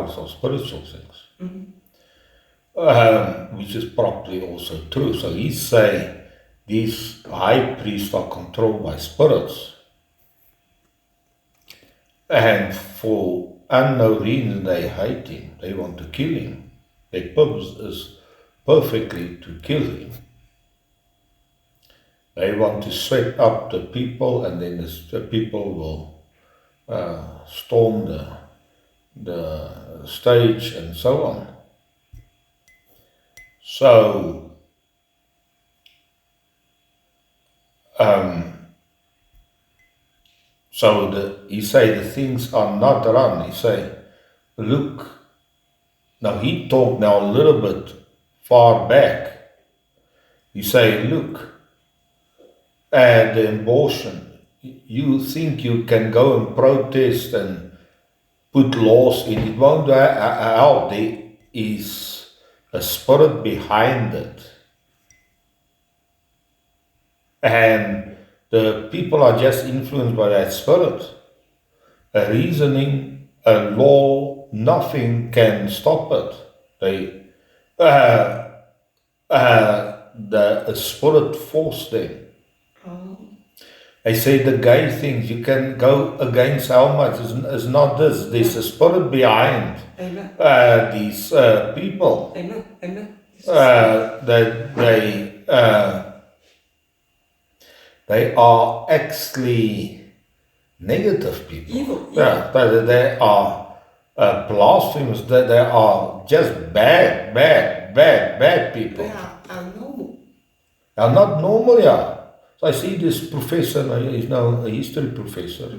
regardless of spiritual things. Which is probably also true. So he say these high priests are controlled by spirits. And for unknown reason they hate him. They want to kill him. Their purpose is perfectly to kill him. They want to sweat up the people, and then the people will storm the stage and so on. So, he say the things are not run. He say, look, now he talked now a little bit far back. He say, look, at the abortion, you think you can go and protest and put laws in. It won't help. There is a spirit behind it. And the people are just influenced by that spirit. A reasoning, a law, nothing can stop it. The spirit forced them. I say the gay things, you can go against how much, is not this. There's a spirit behind these people. That they are actually negative people. Evil. They are blasphemous. They are just bad people. They are abnormal. They are not normal, yeah. So I see this professor, he's now a history professor.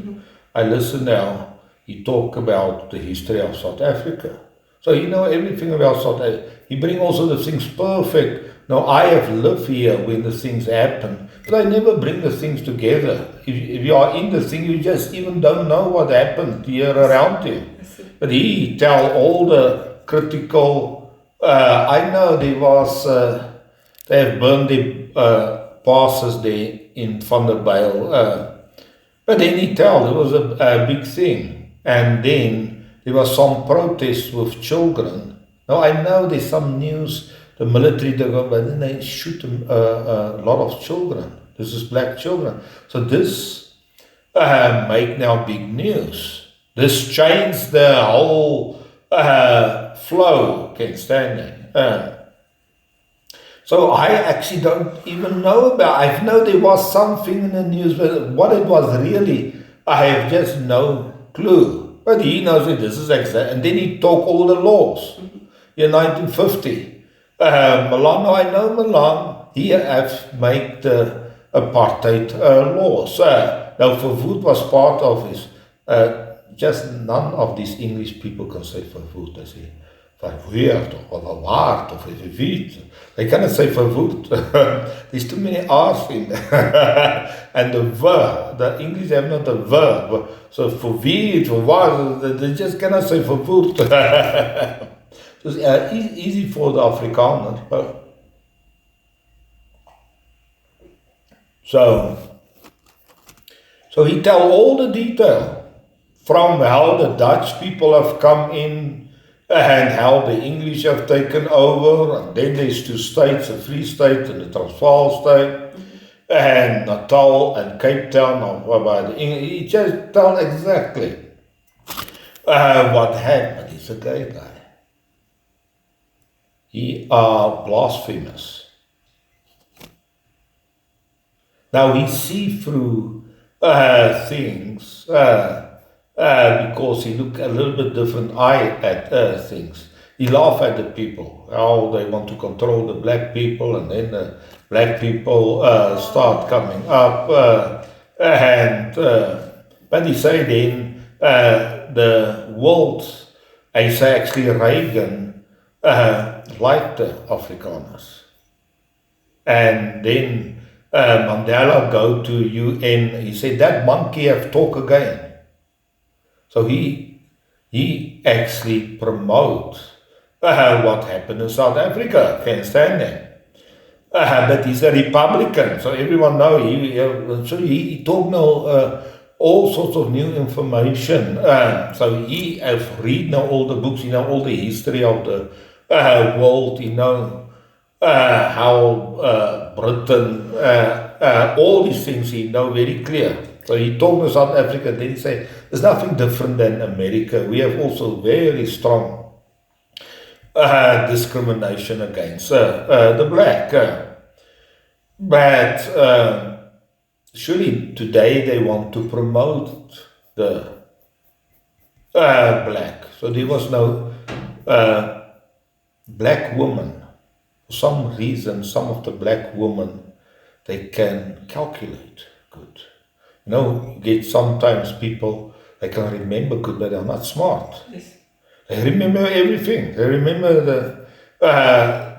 I listen now, he talk about the history of South Africa. So he know everything about South Africa. He bring also the things perfect. Now I have lived here when the things happen, but I never bring the things together. If you are in the thing, you just even don't know what happened here around you. But he tell all the critical, I know there was, they have burned the passes there in Vanderbijl, but then he tell there was a big thing, and then there was some protests with children. Now I know there's some news, the military, but then they shoot a lot of children. This is black children. So this make now big news. This changed the whole flow, can't stand it. So I actually don't even know about. I know there was something in the news, but what it was really, I have just no clue. But he knows that this is exact. And then he talk all the laws. In 1950, Milan, I know Milan, he have made the apartheid laws. Now, Verwoerd was part of his. Just none of these English people can say Verwoerd. They say Verwoerd or Verwaard or Verwiet. They cannot say Verwoerd. There's too many R's in there. And the verb, the English have not a verb. So Verwiet, Verwaard, they just cannot say Verwoerd. So it's easy for the Afrikaners. So he tell all the detail from how the Dutch people have come in and how the English have taken over, and then there's two states, a Free State and the Transvaal State, and Natal and Cape Town, or by the English. He just tell exactly what happened. He's a gay guy. He are blasphemous. Now we see through things because he look a little bit different eye at things. He laugh at the people, how they want to control the black people, and then the black people start coming up, but he say then the world, I say actually Reagan liked the Afrikaners, and then Mandela go to UN. He said that monkey have talk again. So he actually promote what happened in South Africa. Can't stand that. But he's a Republican, so everyone know he talk now all sorts of new information. So he have read now all the books, you know, all the history of the world, you know, how Britain, all these things he know very clear. So he told me South Africa, then he said, there's nothing different than America. We have also very strong discrimination against the black. But surely today they want to promote the black. So there was no black woman. For some reason, some of the black women, they can calculate good. You know, you get sometimes people, they can remember good, but they're not smart. Yes. They remember everything. They remember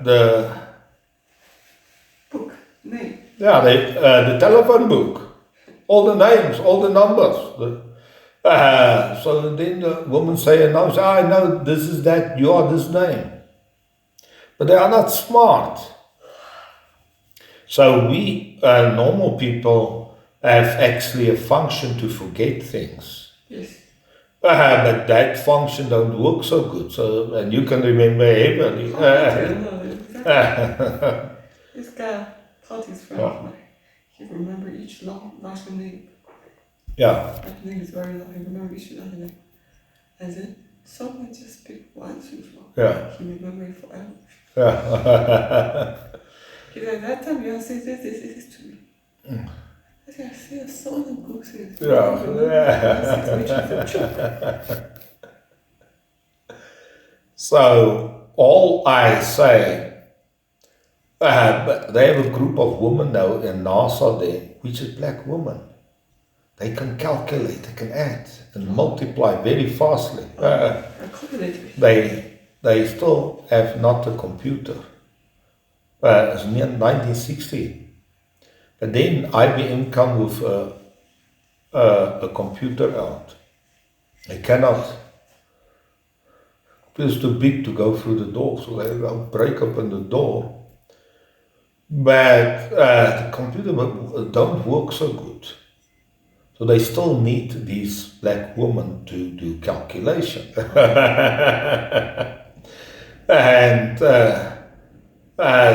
the Book name. yeah, the telephone book, all the names, all the numbers. So then the woman say, "No, I know this is that. You are this name," but they are not smart. So we normal people have actually a function to forget things. Yes. But that function don't work so good. So, and you can remember heavily. This guy thought his friend of mine. He remember each last name. Yeah. That name is very long. He remember each last name. And then someone just picked one too long. Yeah. He remember it forever. Yeah. He's like, that time you said this to me. I said, I feel so good. Yeah. So all I say, but they have a group of women now in NASA there, which is black women. They can calculate, they can add and multiply very fastly. They still have not a computer. It's near 1960. But then IBM come with a computer out. They cannot. It's too big to go through the door, so they will break open the door. But the computer don't work so good. So they still need these black women to do calculation. And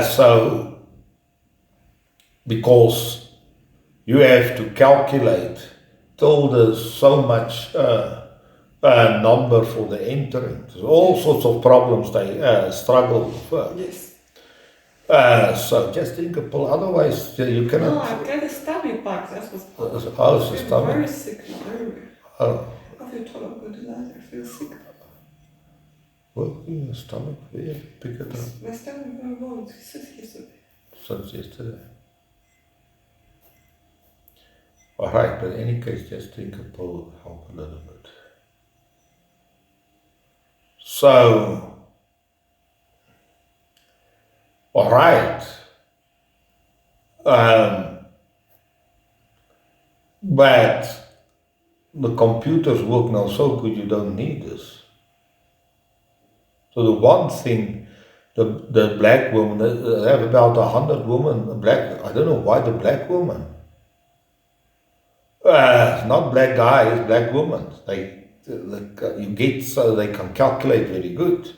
so, because you have to calculate till there's so much number for the entering. There's all sorts of problems they struggle with. Yes. So just think of, otherwise you cannot. No, I've got a stomach bug. That's what's How's the I'm stomach? very sick now. Everywhere. Oh, I feel told I'm going to die. I feel sick. well, in the stomach, yeah, pick it up. My stomach is very wrong. Since yesterday. Since yesterday. Alright, but in any case, just think a pill help a little bit. So, alright. But the computers work now so good you don't need this. So the one thing, the black woman, they have about 100 women, black, I don't know why the black woman. Not black guys, black women. You get so they can calculate very good.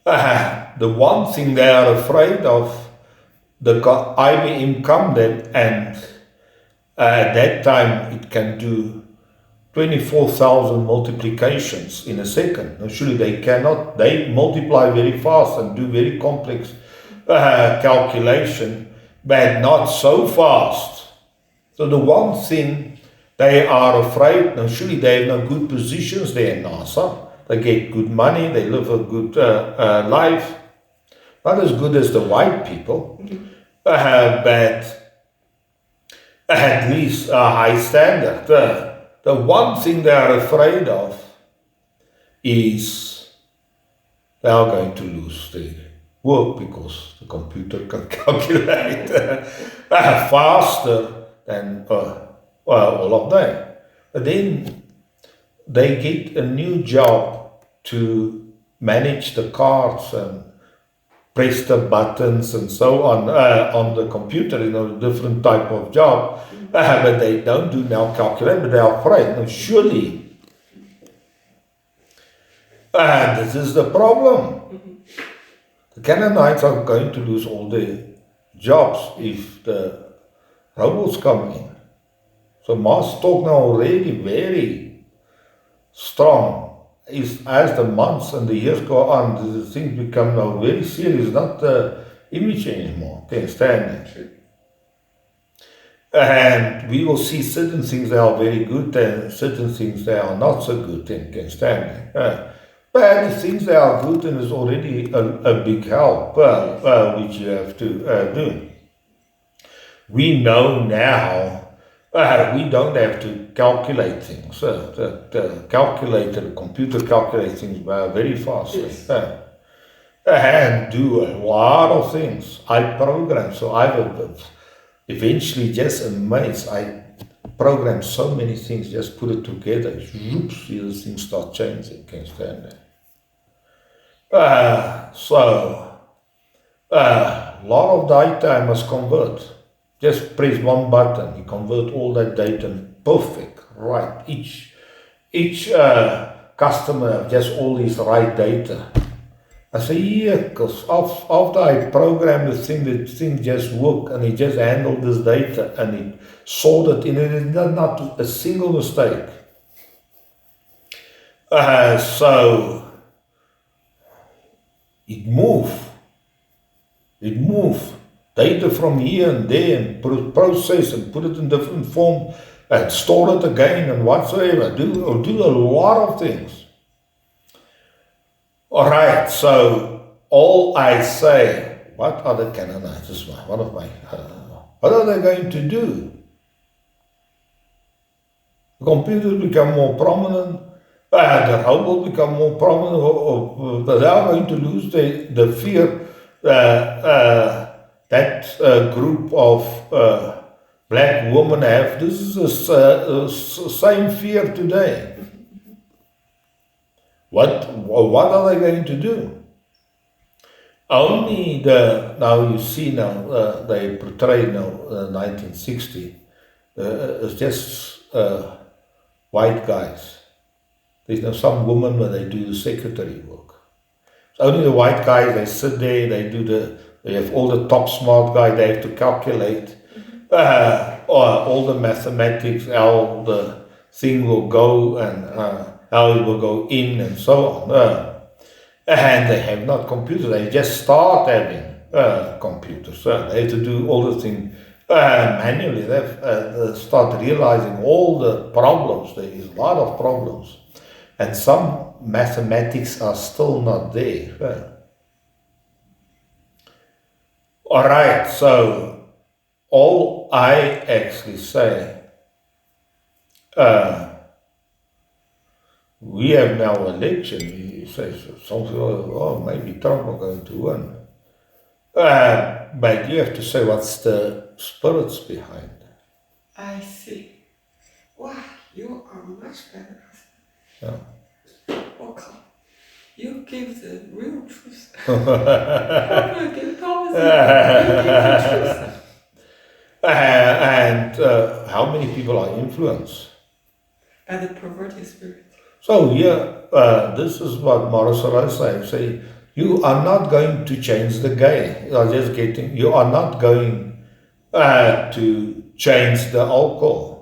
The one thing they are afraid of, the IBM come them, and at that time it can do 24,000 multiplications in a second. Now, surely they cannot. They multiply very fast and do very complex calculation, but not so fast. So the one thing they are afraid, now surely they have no good positions there in NASA. They get good money, they live a good life. Not as good as the white people, but at least a high standard. The one thing they are afraid of is they are going to lose their work because the computer can calculate faster than all of them. But then they get a new job to manage the cards and press the buttons and so on the computer, different type of job, but they don't do now calculate, but they are afraid. No, surely. And this is the problem. The Canaanites are going to lose all their jobs if the robots come in. So Ma's talk now already very strong. As the months and the years go on, the things become now very serious, not the image anymore. Can you stand it? And we will see certain things that are very good and certain things that are not so good and can stand it. But the things that are good and is already a big help, which you have to do. We know now we don't have to calculate things. The computer calculates things very fast. Yes. And do a lot of things. I program, so I will eventually just amazed. I program so many things, just put it together. Oops, these things start changing. Can you stand there? So, a lot of data I must convert. Just press one button, you convert all that data perfect, right. Each customer just all these right data. I say, yeah, because after I programmed the thing just worked and it just handled this data and it sorted in it, not a single mistake. So it moved data from here and there and process and put it in different form and store it again and whatsoever. Do a lot of things. All right, so all I say, what are the Canaanites? This is one of my, what are they going to do? The computers become more prominent, the robots become more prominent, they are going to lose the fear that group of black women have. This is the same fear today. What are they going to do? Only now you see now, they portray now 1960, it's just white guys. There's now some women where they do the secretary work. It's only the white guys, they sit there, they have all the top smart guys, they have to calculate all the mathematics, how the thing will go and how it will go in and so on. And they have not computers, they just start having computers. They have to do all the things manually. They start realizing all the problems. There is a lot of problems. And some mathematics are still not there. All right, so all I actually say, we have now an election. He says something like, maybe Trump are going to win. But you have to say what's the spirits behind it. I see. Wow, you are much better. Yeah. Okay. You give the real truth. You give promises. You give the truth. And how many people are influenced? By the perverted spirit. So here, this is what Morris say, you are not going to change the game. You are not going to change the alcohol.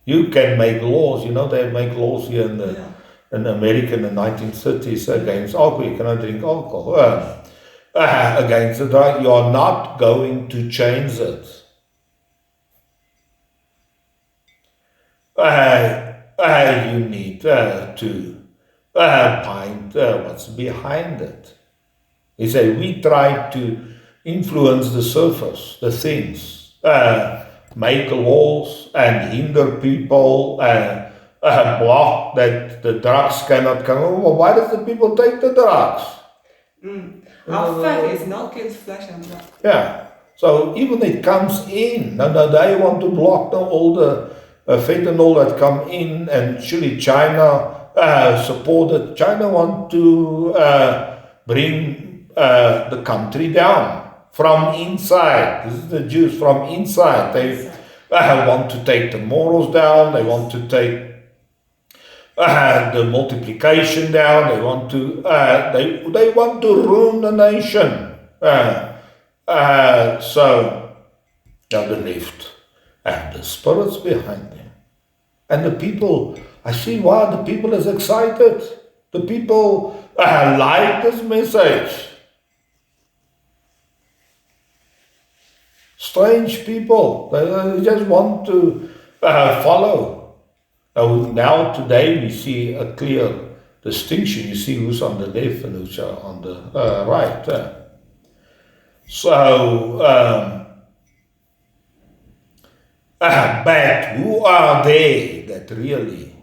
You can make laws, they make laws here in America in the 1930s against alcohol. You cannot drink alcohol. Against the drug, you are not going to change it. You need to find what's behind it. He said, we try to influence the surface, the things, make laws and hinder people, block that the drugs cannot come. Well, why does the people take the drugs? Our fight is not against flesh and blood. Yeah. So even it comes in, now they want to block all the fentanyl that come in, and surely China supported. China want to bring the country down from inside. This is the Jews from inside. They want to take the morals down. They want to take the multiplication down. They want to they want to ruin the nation. So now the left have the spirits behind them, and the people. I see why the people is excited. The people like this message. Strange people. They just want to follow. Now today we see a clear distinction. You see who's on the left and who's on the right. But who are they that really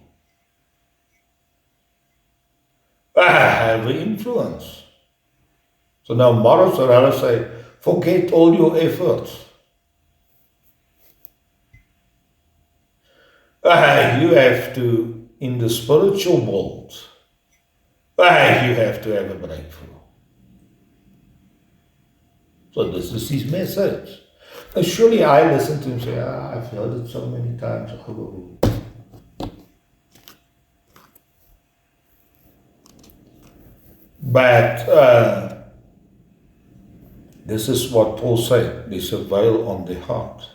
have influence? So now Morris Sorella say, forget all your efforts. You have to, in the spiritual world, you have to have a breakthrough. So this is his message. Now surely I listen to him say, I've heard it so many times. But this is what Paul said, there's a veil on the heart.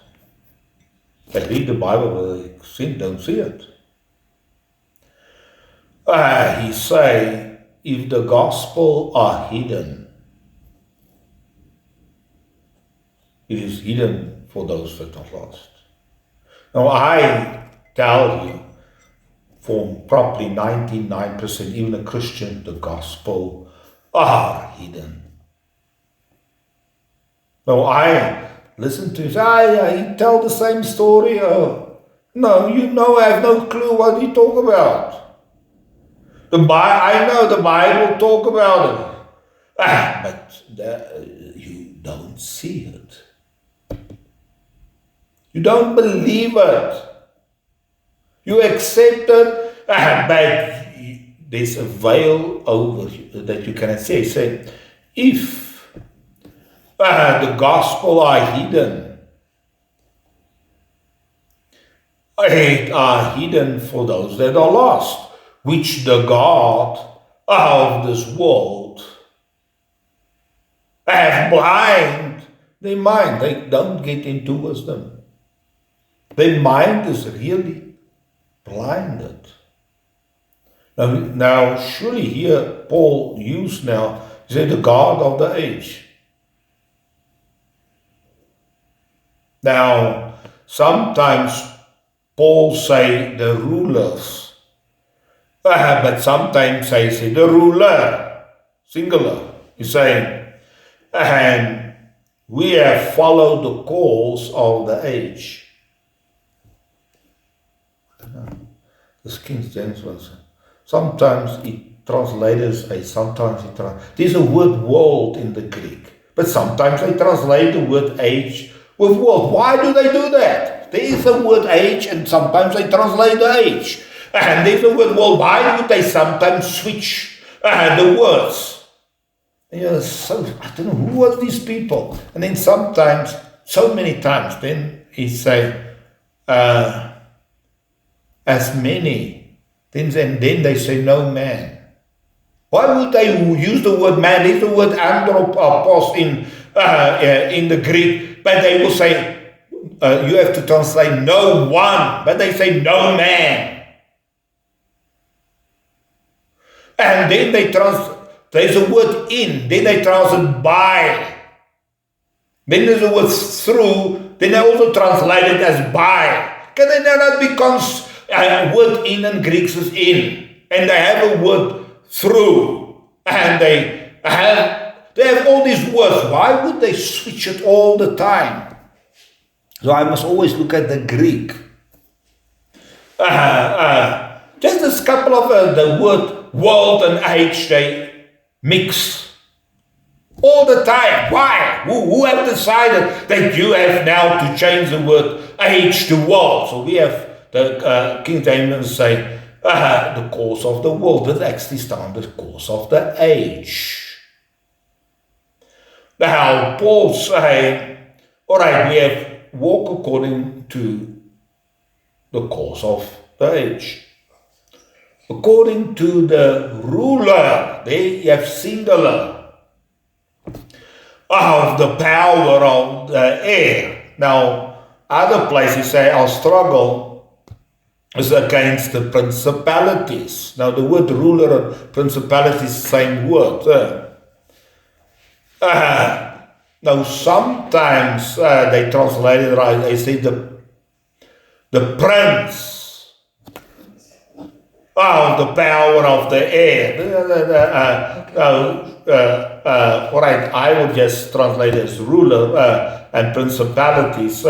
They read the Bible, but they don't see it. He say, if the gospel are hidden, it is hidden for those that are lost. Now I tell you, for probably 99%, even a Christian, the gospel are hidden. Now I listen to him, he tell the same story. No, I have no clue what he talk about. I know the Bible talk about it. But you don't see it. You don't believe it. You accept it, but there's a veil over you that you cannot see. Say, if the gospel are hidden, it are hidden for those that are lost, which the God of this world have blind their mind. They don't get into wisdom. Their mind is really blinded. Now surely here Paul used now, he said the God of the age. Now sometimes Paul say the rulers, but sometimes they say the ruler, singular. He's saying, and we have followed the course of the age. This King James was sometimes it translates there's a word world in the Greek, but sometimes they translate the word age with world. Why do they do that? There is a word age and sometimes they translate the age. And there's a word world. Why would they sometimes switch the words? So I don't know who are these people. And then sometimes, so many times, then he say, as many, and then they say no man. Why would they use the word man? There's the word anthropos in the Greek, but they will say, you have to translate no one, but they say no man. And then there's a word in, then they translate by. Then there's a word through, then they also translate it as by. Can they not become word in and Greeks is in, and they have a word through, and they have all these words. Why would they switch it all the time? So I must always look at the Greek. Just a couple of the word world and age, they mix all the time. Why? Who have decided that you have now to change the word age to world? So we have the King James say the course of the world. That actually stands the course of the age. Now, Paul saying, all right, we have walk according to the course of the age. According to the ruler, there you have singular, of the power of the air. Now, other places say our struggle is against the principalities. Now, the word ruler and principalities, same word. Now, sometimes they translate it right. They say the prince of the power of the air. All right, I will just translate as ruler and principalities,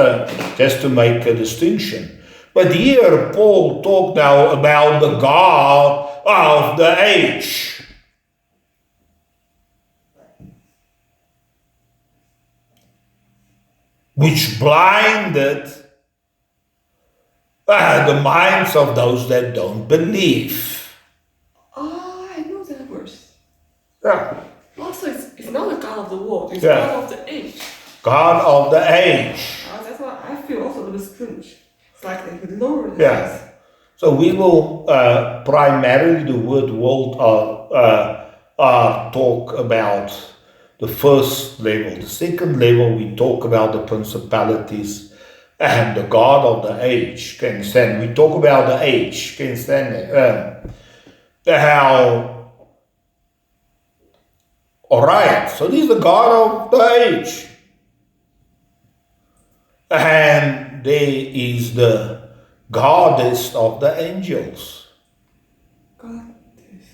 just to make a distinction. But here, Paul talked now about the God of the age. Which blinded the minds of those that don't believe. I know that verse. Yeah. Also, it's not the God of the world, it's Yeah. God of the age. God of the age. That's why I feel also a little strange. It's like they could lower the Yeah. voice. So we will primarily the word world talk about the first level. The second level we talk about the principalities and the God of the age. Can you understand? We talk about the age. Can you understand? How? All right. So this is the God of the age, and there is the goddess of the angels. God is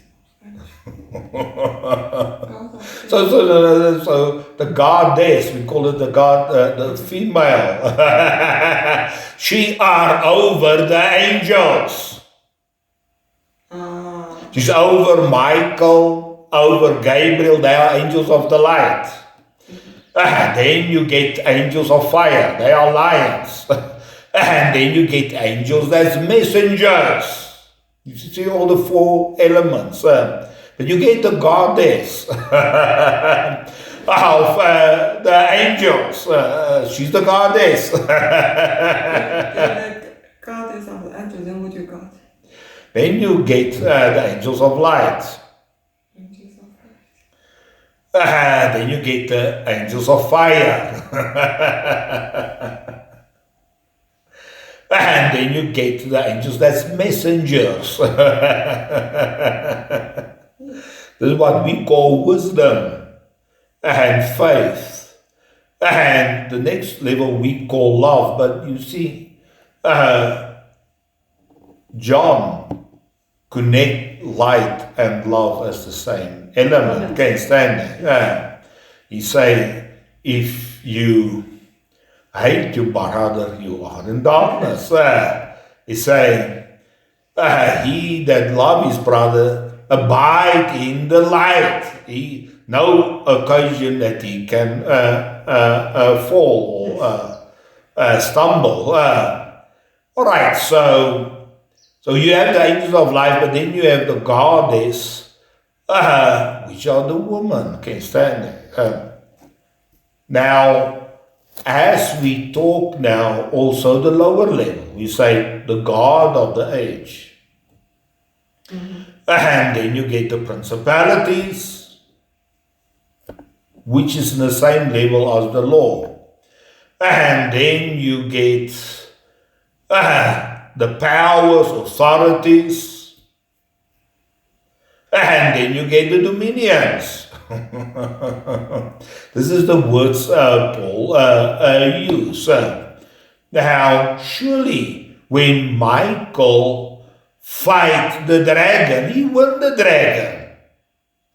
So the goddess, we call it the god, the female. She are over the angels. She's over Michael, over Gabriel. They are angels of the light. Then you get angels of fire. They are lions. And then you get angels as messengers. You see all the four elements. But you get the goddess of the angels. She's the goddess. the goddess of the angels, then what you got? Then you get the angels of light. Angels of light. Then you get the angels of fire. And then you get the angels that's messengers. This is what we call wisdom and faith. And the next level we call love. But you see, John connect light and love as the same element. Can't stand it. He say, if you hate your brother, you are in darkness. He say, he that love his brother abide in the light. He no occasion that he can fall or stumble. All right, so you have the angels of light, but then you have the goddess, which are the women. Can you stand it? Now, as we talk now, also the lower level, we say the God of the age. And then you get the principalities, which is in the same level as the law. And then you get the powers, authorities, and then you get the dominions. This is the words Paul used. Now, surely when Michael fight the dragon, he won the dragon.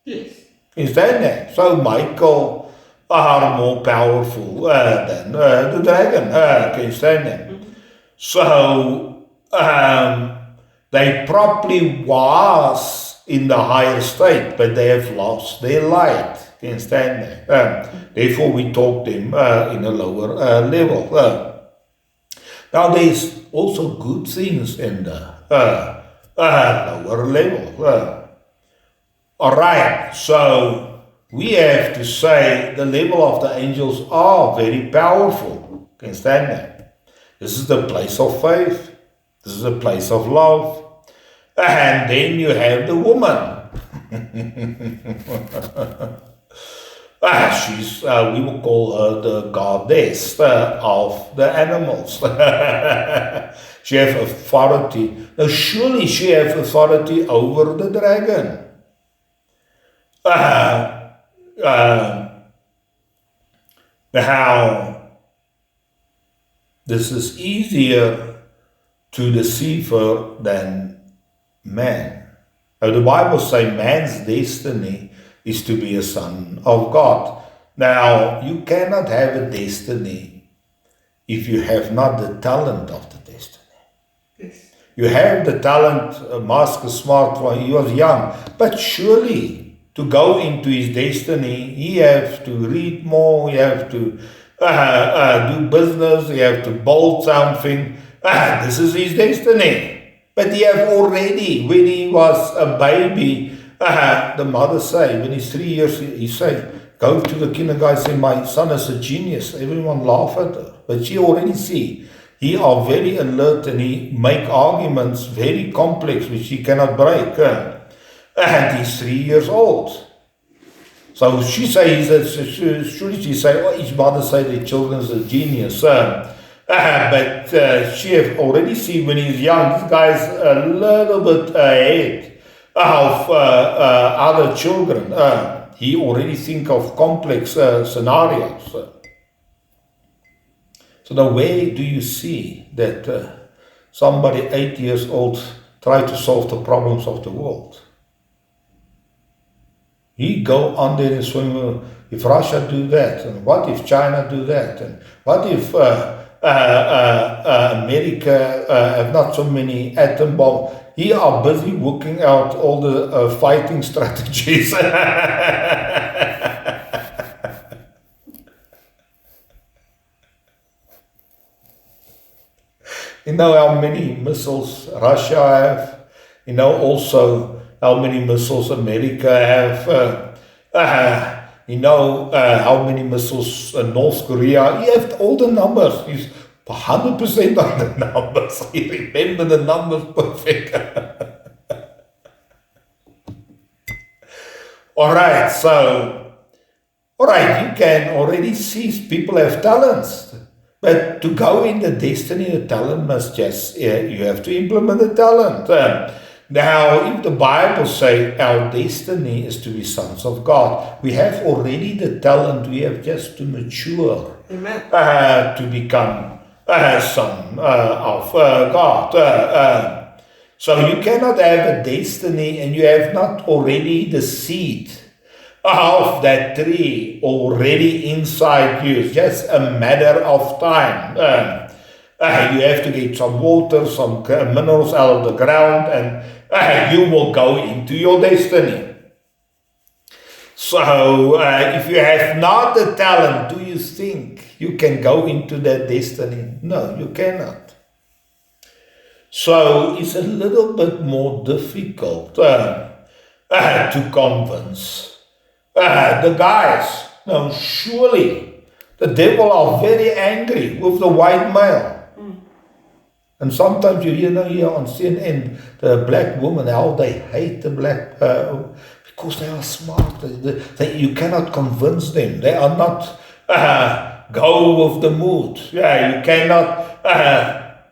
Yes. Is that it? So Michael are more powerful than the dragon. Can you stand that? So they probably was in the higher state, but they have lost their light. Can you stand that? Therefore, we talk them in a lower level. Now, there's also good things in the lower level. All right, so we have to say the level of the angels are very powerful. Can you stand that? This is the place of faith. This is a place of love. And then you have the woman. She's, we will call her the goddess of the animals. She has authority. Now surely she has authority over the dragon. Now, this is easier to deceive her than man. Now the Bible says man's destiny is to be a son of God. Now, you cannot have a destiny if you have not the talent of the destiny. Yes. You have the talent, Mask is smart when he was young, but surely to go into his destiny, he has to read more, he has to do business, he has to build something. This is his destiny. But he have already, when he was a baby, the mother say, when he's 3 years, he say, go to the kindergarten, say, my son is a genius. Everyone laugh at her. But she already see, he are very alert and he make arguments very complex, which he cannot break. And he's 3 years old. So she say, surely she say, oh, his mother say the children is a genius. But she have already seen when he's young, this guy's a little bit ahead of other children. He already think of complex scenarios. So now where do you see that somebody 8 years old try to solve the problems of the world? He go on there and swim, if Russia do that, and what if China do that, and what if America have not so many atom bombs? He are busy working out all the fighting strategies. You know how many missiles Russia have? You know also how many missiles America have? You know how many missiles North Korea? He has all the numbers. He's 100% on the numbers. He remember the numbers perfect. Alright, so, you can already see people have talents. But to go in the destiny, the talent must just, you have to implement the talent. Now, if the Bible says our destiny is to be sons of God, we have already the talent, we have just to mature. Amen. To become a son of God. So you cannot have a destiny and you have not already the seed of that tree already inside you. It's just a matter of time. You have to get some water, some minerals out of the ground, and you will go into your destiny. So, if you have not the talent, do you think you can go into that destiny? No, you cannot. So, it's a little bit more difficult to convince the guys. Now, surely the devil are very angry with the white male. And sometimes you hear here on CNN, the black woman, how they hate the black, because they are smart. You cannot convince them. They are not go with the mood. Yeah, you cannot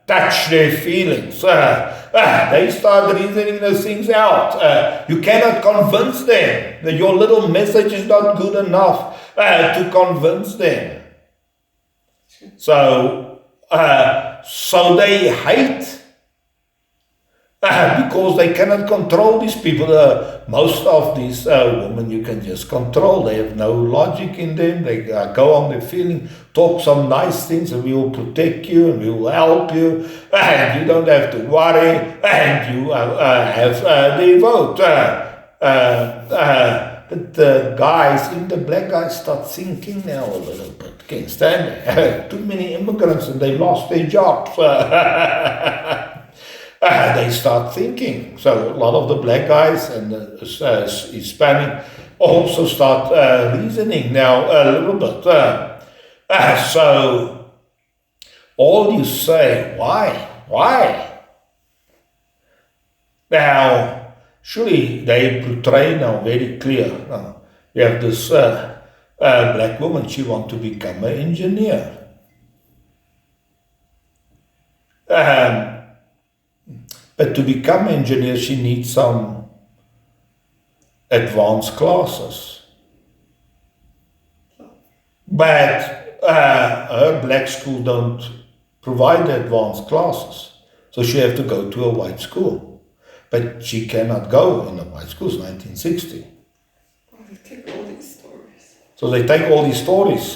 touch their feelings. They start reasoning those things out. You cannot convince them that your little message is not good enough to convince them. So they hate because they cannot control these people. Most of these women you can just control. They have no logic in them. They go on their feeling, talk some nice things, and we will protect you and we will help you, and you don't have to worry, and you have their vote. But the guys, even the black guys, start thinking now a little bit. Can't stand it. Too many immigrants and they lost their jobs. they start thinking. So a lot of the black guys and the Hispanic also start reasoning now a little bit. So all you say, why? Now, surely they portray now very clear. Now, we have this black woman, she wants to become an engineer. But to become an engineer, she needs some advanced classes. But her black school don't provide advanced classes. So she have to go to a white school. But she cannot go in a white school, it's 1960. Oh, they take all these stories. So they take all these stories.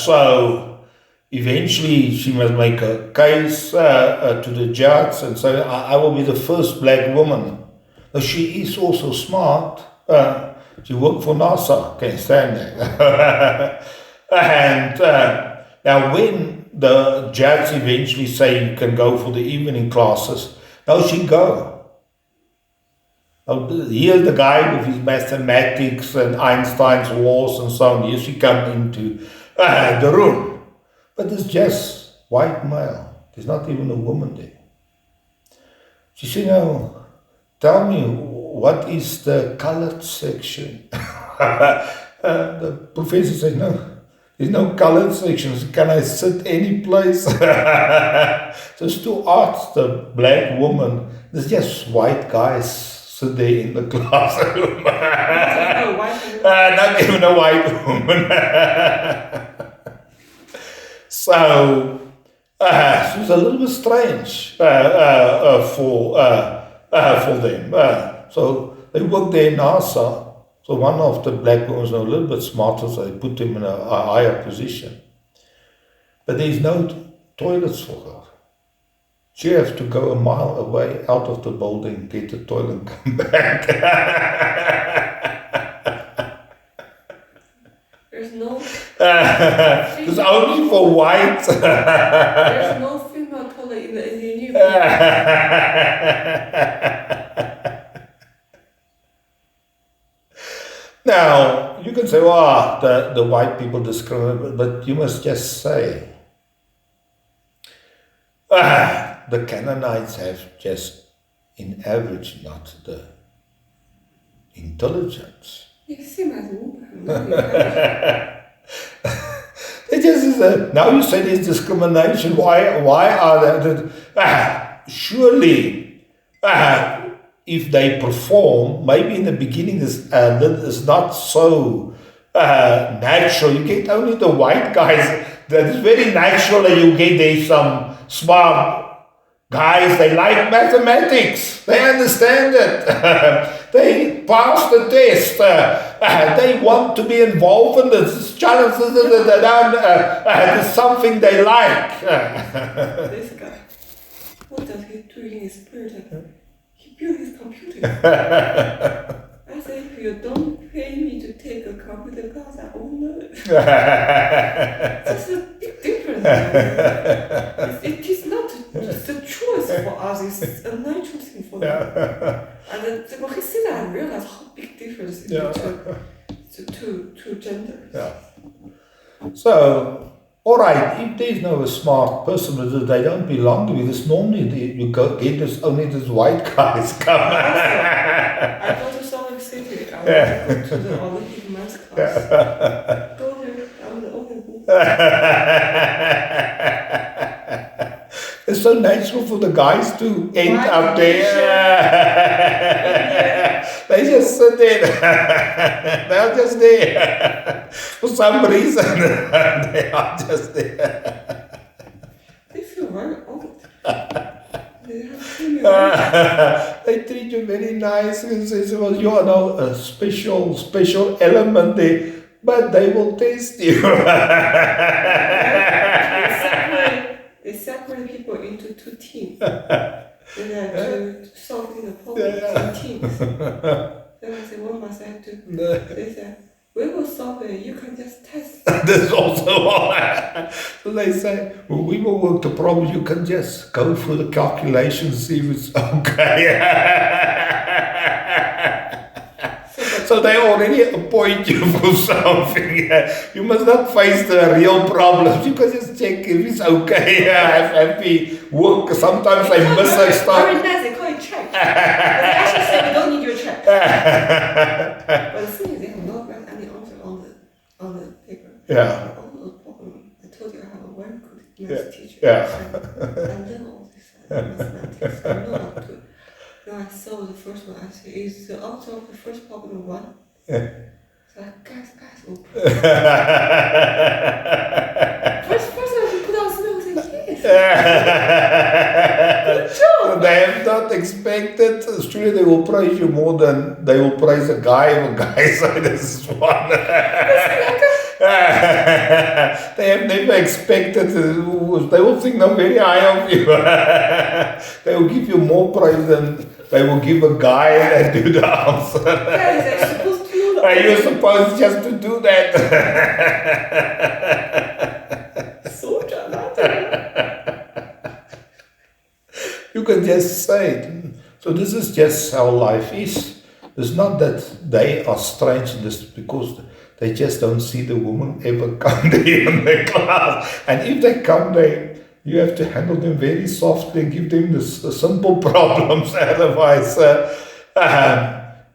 So eventually she must make a case to the judge and say, I will be the first black woman. Now, she is also smart. She worked for NASA, can't stand that. And now when the judge eventually say you can go for the evening classes, now she go. Now, here's the guy with his mathematics and Einstein's laws and so on. Here she comes into the room. But it's just white male. There's not even a woman there. She said, no, tell me, what is the colored section? The professor said, no, there's no colored sections. Can I sit any place? Just to ask the black woman, there's just white guys sit there in the classroom. Not even a white woman. So it was a little bit strange for them. So they worked there in NASA. So one of the black women was a little bit smarter, so they put him in a higher position. But there's no toilets for her. She has to go a mile away out of the building, get the toilet and come back. There's no... It's only for white. There's no female toilet in the engineering. Now, you can say, well, the white people discriminate, but you must just say, the Canaanites have just, in average, not the intelligence. You seem as a woman. It just is now you say there's discrimination. Why are there? Surely, if they perform, maybe in the beginning it's not so natural. You get only the white guys. That is very natural, and you get there some smart guys. They like mathematics. They understand it. They pass the test. They want to be involved in this challenge. It's something they like. This guy, what does he do in his spare time? He built his computer. I say, if you don't pay me to take a computer class, I won't know it. That's a big difference. It is not just a choice for us, it's a natural thing for them. And then when he said that, I realized how big difference is between two genders. Yeah. So, all right, if there's no smart person, they don't belong to you. This normally you get this only these white guys come. I go to Salt Lake City. I go to the Olympic math class. Go there. I'm the only one. It's so natural for the guys to end up there. They just sit there. They're just there. For some reason, they are just there. They feel very old. They treat you very nice and say, well, you are a special element there, but they will test you. They separate people into two teams. They have to solve the problem in teams. Then I say, what must I do? They say, We will solve it. You can just test. There's also so they say, well, we will work the problem. You can just go through the calculations, see if it's okay. So they already appoint you for something. You must not face the real problems. You can just check if it's okay. Have me work. Sometimes I miss a stuff. Very nice. They call it check. But they actually say we don't need your check. But the thing is, they have not read any answer on the paper. Yeah. All those problems. I told you I have a very good math teacher. Yeah. I learn all this mathematics. I know how to. No, I saw the first one. I said, is the answer of the first problem one? Yeah. So I guys, oh. First person who put on snow said yes. Good job. They have not expected. Surely they will praise you more than they will praise a guy. If a guy say this is one. They have never expected. They will think no very high of you. They will give you more praise than they will give a guy and do the answer. Guys, they're supposed to do that. You're supposed just to do that. So dramatic. You can just say it. So this is just how life is. It's not that they are strange in this because they just don't see the woman ever come there in the class. And if they come there, you have to handle them very softly and give them the simple problems. Otherwise,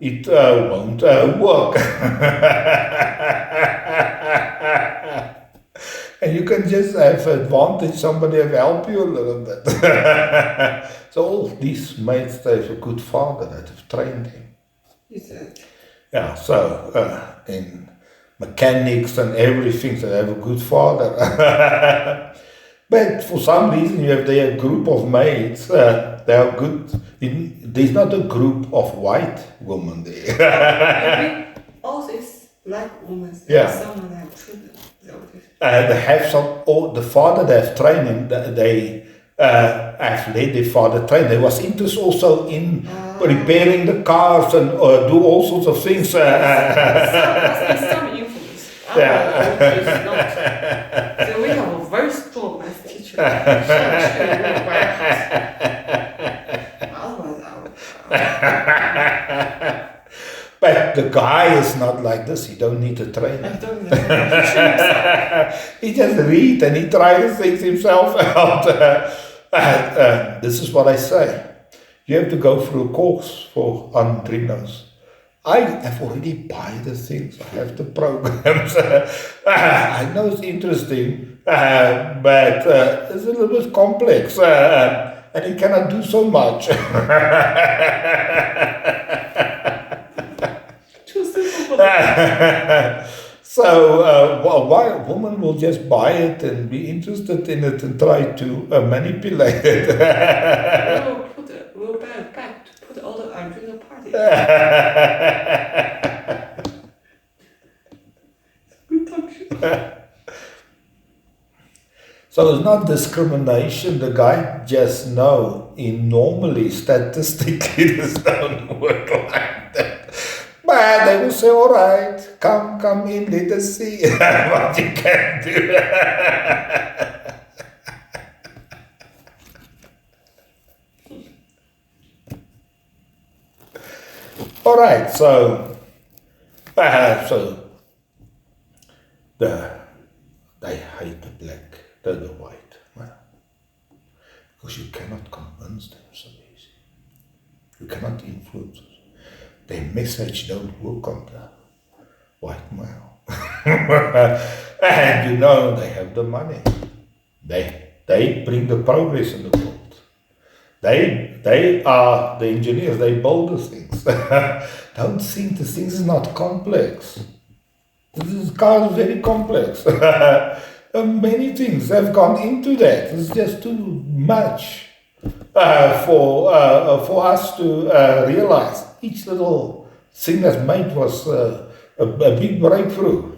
it won't work. And you can just have advantage, somebody have help you a little bit. So all these mates, they have a good father that have trained him. Exactly. Yeah, so in mechanics and everything, so they have a good father. But for some reason, you have their group of mates, they are good. There's not a group of white women there. All these black women, Yeah. someone that have children. They have some, or the father they have trained him, they have let their father train. There was interest also in repairing the cars and do all sorts of things. Some influence. So we have a very strong math teacher. But the guy is not like this. He don't need a trainer. He just read and he tries things himself out. This is what I say. You have to go through a course for Andrinos. I have already buy the things. I have the programs. I know it's interesting, but it's a little bit complex, and you cannot do so much. So why a woman will just buy it and be interested in it and try to manipulate it. We'll buy it back to put all the Arduino parties. Good talk. So it's not discrimination. The guy just know normally statistically this don't work like that. But they will say, all right, come in, let us see what you can do. All right, so they hate the black, the white, because you cannot convince them so easy. You cannot influence them. Their message don't work on the white male. And they have the money. They bring the progress in the world. They are the engineers, they build the things. Don't think the things is not complex. This car is very complex. Many things have gone into that. It's just too much for us to realize. Each little thing that's made was a big breakthrough.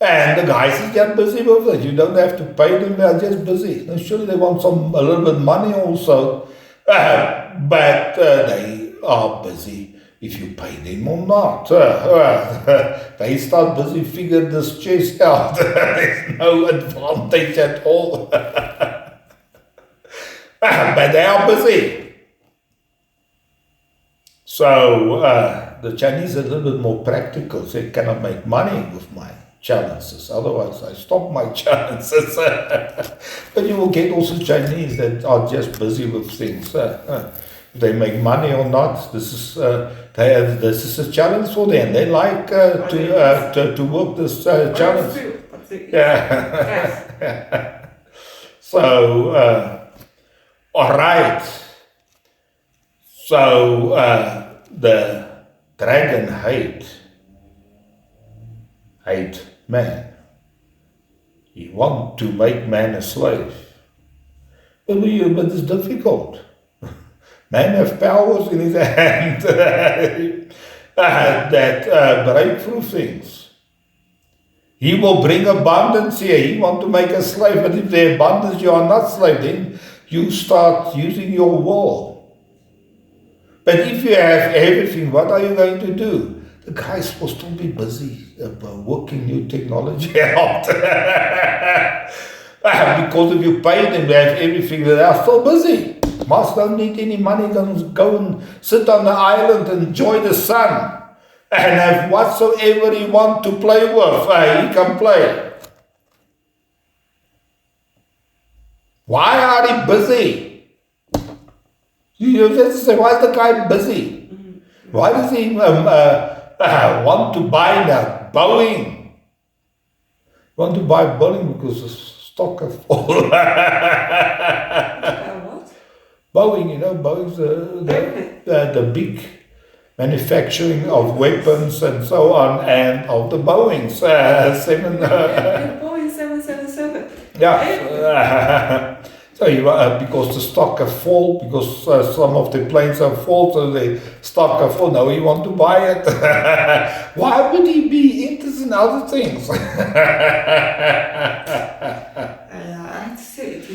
And the guys are just busy with it. You don't have to pay them, they're just busy. Now, surely they want a little bit money also, but they are busy if you pay them or not. They start busy figuring this chess out. There's no advantage at all. But they are busy. So the Chinese are a little bit more practical. Say, can I make money with my challenges? Otherwise, I stop my challenges. But you will get also Chinese that are just busy with things. If they make money or not, this is a challenge for them. They like to work this challenge. Yeah. So, all right. So the dragon hate man. He want to make man a slave. But it's difficult. Man has powers in his hand that break through things. He will bring abundance here. He want to make a slave, but if the abundance you are not slave, then you start using your will. But if you have everything, what are you going to do? The guy's supposed to be busy working new technology out. Because if you pay them, they have everything, they are so busy. Must don't need any money, go and sit on the island and enjoy the sun. And have whatsoever he want to play with, he can play. Why are he busy? You have to say, why is the guy busy? Why does he want to buy now Boeing? Want to buy Boeing because the stock has fallen. What? Boeing, you know, Boeing's the big manufacturing of weapons and so on, and of the Boeings. Boeing 777. Yeah. So because the stock has fallen, because some of the planes have fallen, so the stock has fallen. Now you want to buy it. Why would he be interested in other things? I have to say it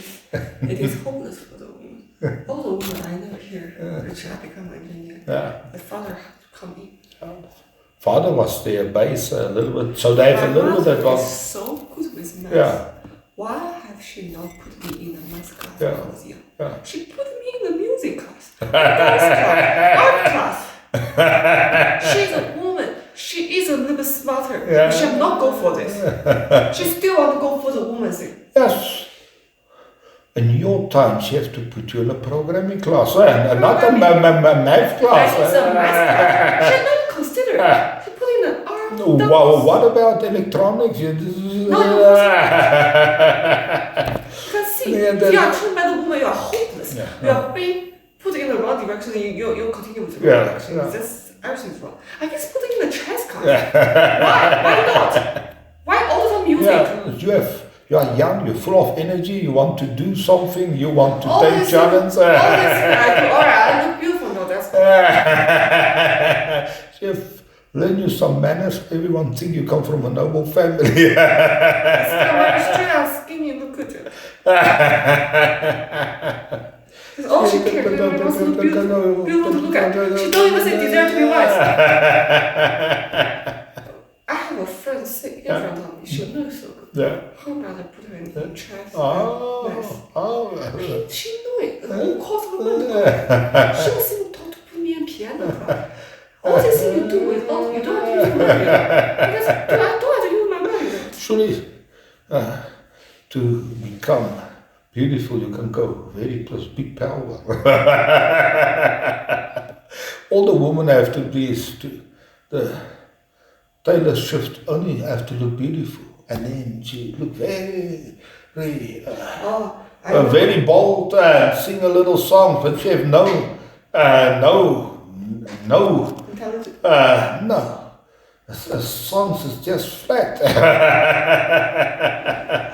is hopeless for the women. All the women I know here, which have become engineer, the father had to come in. Father was their base a little bit, so they have a little bit advantage. So good with math. Yeah. Why have she not put me in a math class when I was young? Yeah. She put me in the music class, dance class, art class. She's a woman. She is a little bit smarter. Yeah. She should not go for this. She still want to go for the woman thing. Yes. In your time, she has to put you in a programming class, and not a math class. It's a math class. She not consider it. She put in an art. Wow, what about electronics? No, because see, if you are trained by the woman, you are hopeless. You are being put in the wrong direction, you continue with the wrong direction. That's everything's wrong. I guess put it in the chess class. Why not? Why all the music? You are young, you're full of energy, you want to do something, you want to take challenge. I look beautiful, no, that's not. Learn you some manners, everyone think you come from a noble family. Straight out skinny and look good. That's all she cares. Everyone wants to look beautiful. Beautiful to look at. She don't even say deserve to be wise. I have a friend sick in front of me. She looks so good. Yeah. Her mother put her in the chest. She knew it. The whole course of the winter. She was even taught to put me in piano class. All this thing you do is you don't have to use your money. Because I don't have to use my money. Surely, to become beautiful, you can go very close, big power. All the women have to be is the Taylor Swift only have to look beautiful, and then she look very, very, very bold and sing a little song, but she have no. The songs is just flat.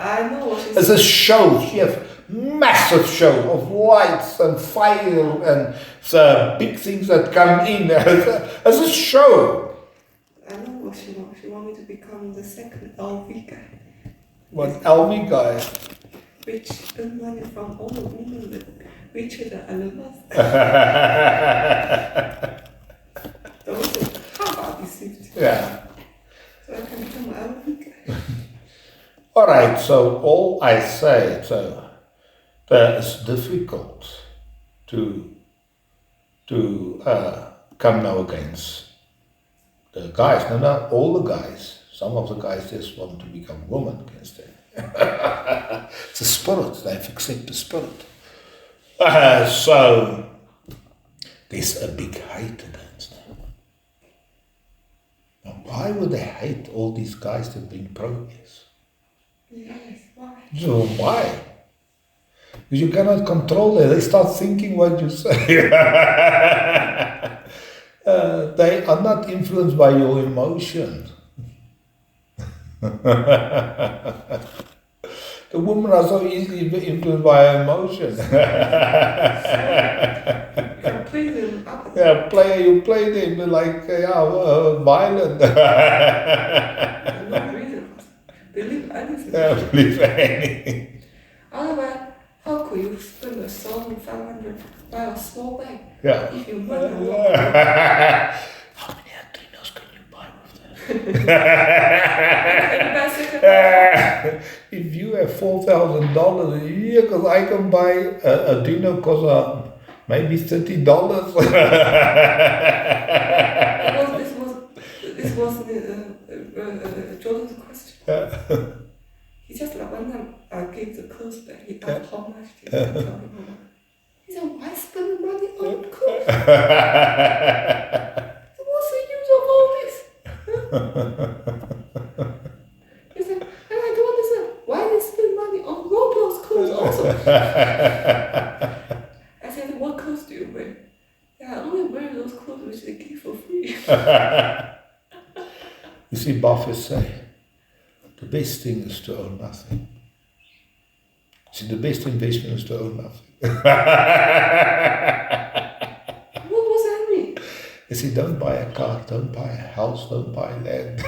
I know what she's It's a show. She has massive show of lights and fire and big things that come in. It's a show. I know what she wants. She wants me to become the second LV guy. What LV guy? Which earn money from all the women that richer than Elon Musk. Yeah. So I can become an elephant guy. All right, so all I say, so that it's difficult to come now against the guys. No, not all the guys. Some of the guys just want to become women against them. It's a spirit. They've accepted the spirit. So there's a big hate against them. Now, why would they hate all these guys that have been progress? Yes, why? So why? Because you cannot control them. They start thinking what you say. They are not influenced by your emotions. The women are so easily influenced by her emotions. You can play them up. Yeah, you play them like violent. No reason. Believe anything. Yeah, believe anything. Otherwise, how could you spend 1,500 buy a small bag? Yeah. If you run along. How many adrenals can you buy with that? If you have $4,000 a year, because I can buy a dinner cost maybe $30. This was Jordan's question. He just like one time I gave the clothes back. He asked how much did I tell him how much. He said, why spend money on clothes? So what's the use of all this? He said, and I don't understand. Why they spend money on Roblox clothes also? I said, what clothes do you wear? Yeah, I only wear those clothes which they give for free. You see, Buffett say, the best thing is to own nothing. See, the best investment is to own nothing. What does that mean? You see, don't buy a car, don't buy a house, don't buy land,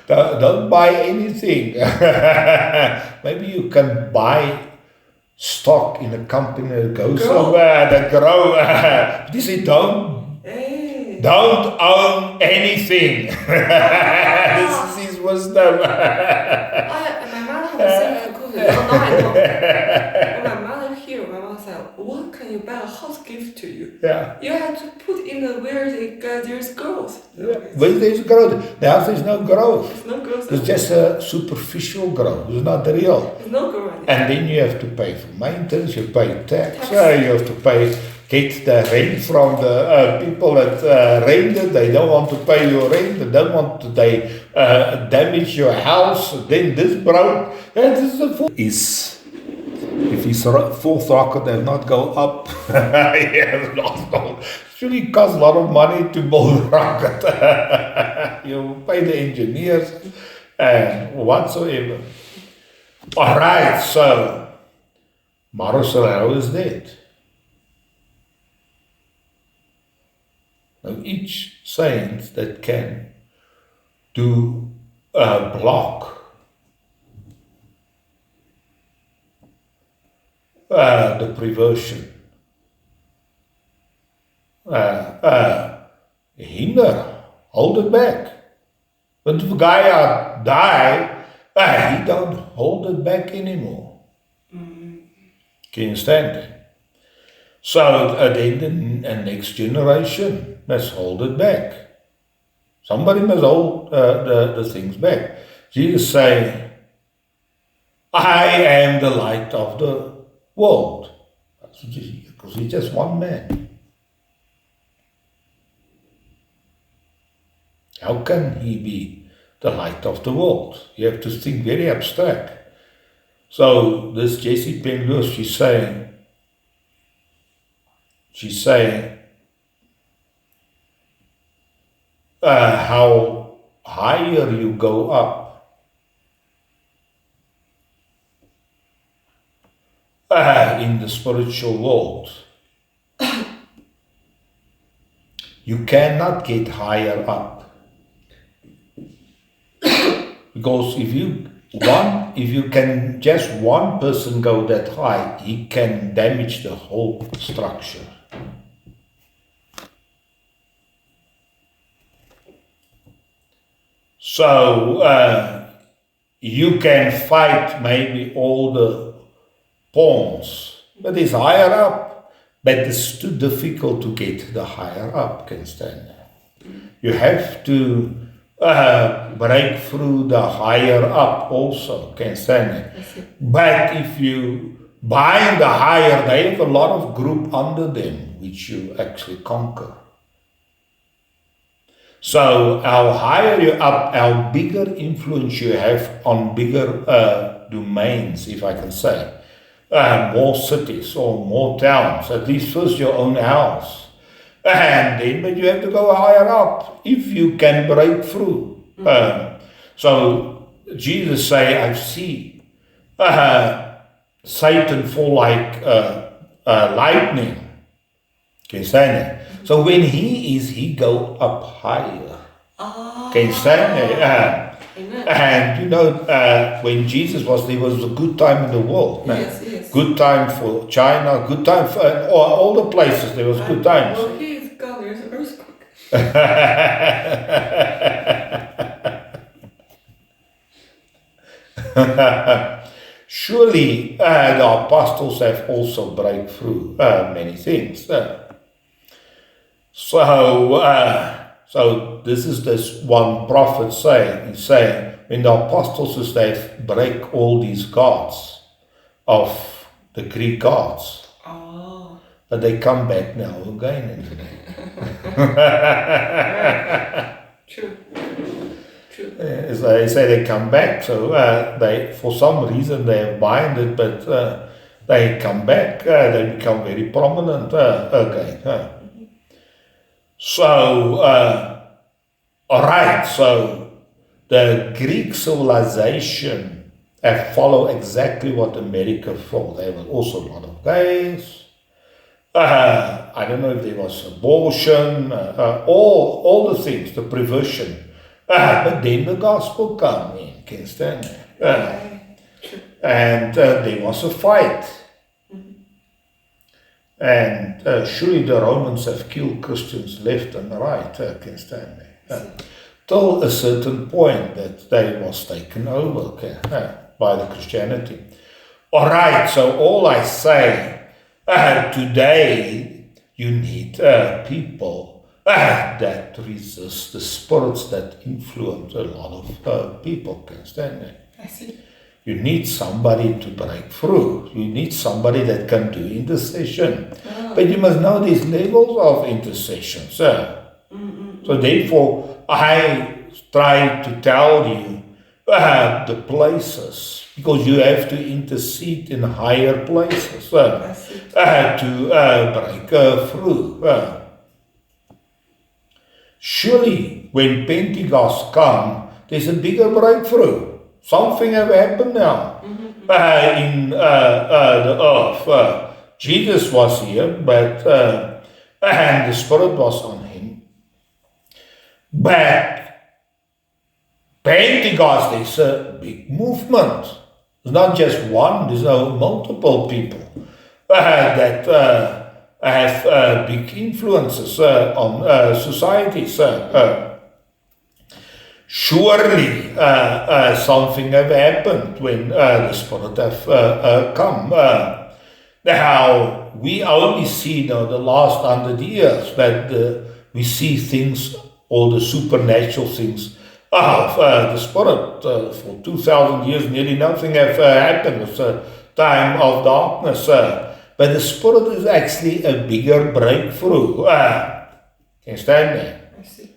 don't buy anything. Maybe you can buy stock in a company that goes somewhere, that grow. But you see, don't own anything. This is his wisdom. My mother had the same conclusion. Now I know. When my mother here, my mother said, what can you buy a house gift to you? Yeah. You have to put in the where there's growth. Yeah. Where there's growth. The house is no growth. There's no growth. It's just a superficial growth. It's not real. There's no growth. And then you have to pay for maintenance, you pay tax, you have to get the rent from the people that rent it. They don't want to pay your rent. They don't want to damage your house. Then this broke. And this is a fool. If his fourth rocket does not go up, he has lost all. Actually, it costs a lot of money to build a rocket. You pay the engineers and whatsoever. All right, so Marosalero is dead. Now, each saint that can do block the perversion, hinder, hold it back. But if a guy die, he don't hold it back anymore. Can you understand that? So then the next generation must hold it back. Somebody must hold the things back. Jesus saying, I am the light of the world. Because he's just one man. How can he be the light of the world? You have to think very abstract. So this Jessie Penrose, she's saying how higher you go up, in the spiritual world, you cannot get higher up. Because if you can just one person go that high, he can damage the whole structure. So you can fight maybe all the pawns, but it's higher up. But it's too difficult to get the higher up, can stand. You have to break through the higher up also, can stand. But if you bind the higher, they have a lot of group under them, which you actually conquer. So our higher you up, our bigger influence you have on bigger domains, if I can say. More cities or more towns, at least first your own house. And then, but you have to go higher up if you can break through. So Jesus say, I see Satan fall like lightning. Can you say that? So when he go up higher. Can you say that? And you know, when Jesus was there, was a good time in the world. Yes. Good time for China, good time for all the places, there was good times. Well, he is gone, there's an earthquake. Surely the apostles have also break through many things. So this is this one prophet saying, he's saying, when the apostles they break all these gods of the Greek gods, but they come back now again. True. As they say, they come back. So they, for some reason, they have binded, but they come back. They become very prominent again. So, all right. So the Greek civilization follow exactly what America followed. There was also a lot of gays. I don't know if there was abortion, all the things, the perversion. But then the gospel came in, can you stand there? And there was a fight. And surely the Romans have killed Christians left and right, can you stand there? Till a certain point that they was taken over by the Christianity. All right, so all I say, today you need people that resist the spirits that influence a lot of people, can you stand there? I see. You need somebody to break through. You need somebody that can do intercession. But you must know these levels of intercession. So therefore, I try to tell you the places, because you have to intercede in higher places to break through. Surely, when Pentecost comes, there's a bigger breakthrough. Something have happened now in the earth. Jesus was here, but and the Spirit was on him. But Pentecost is a big movement. It's not just one, there's multiple people that have big influences on societies. Surely something have happened when the Spirit have come. Now, we only see now the last 100 years that we see things, all the supernatural things of the Spirit. For 2,000 years, nearly nothing have happened. It's a time of darkness. But the Spirit is actually a bigger breakthrough. Can you stand there? I see.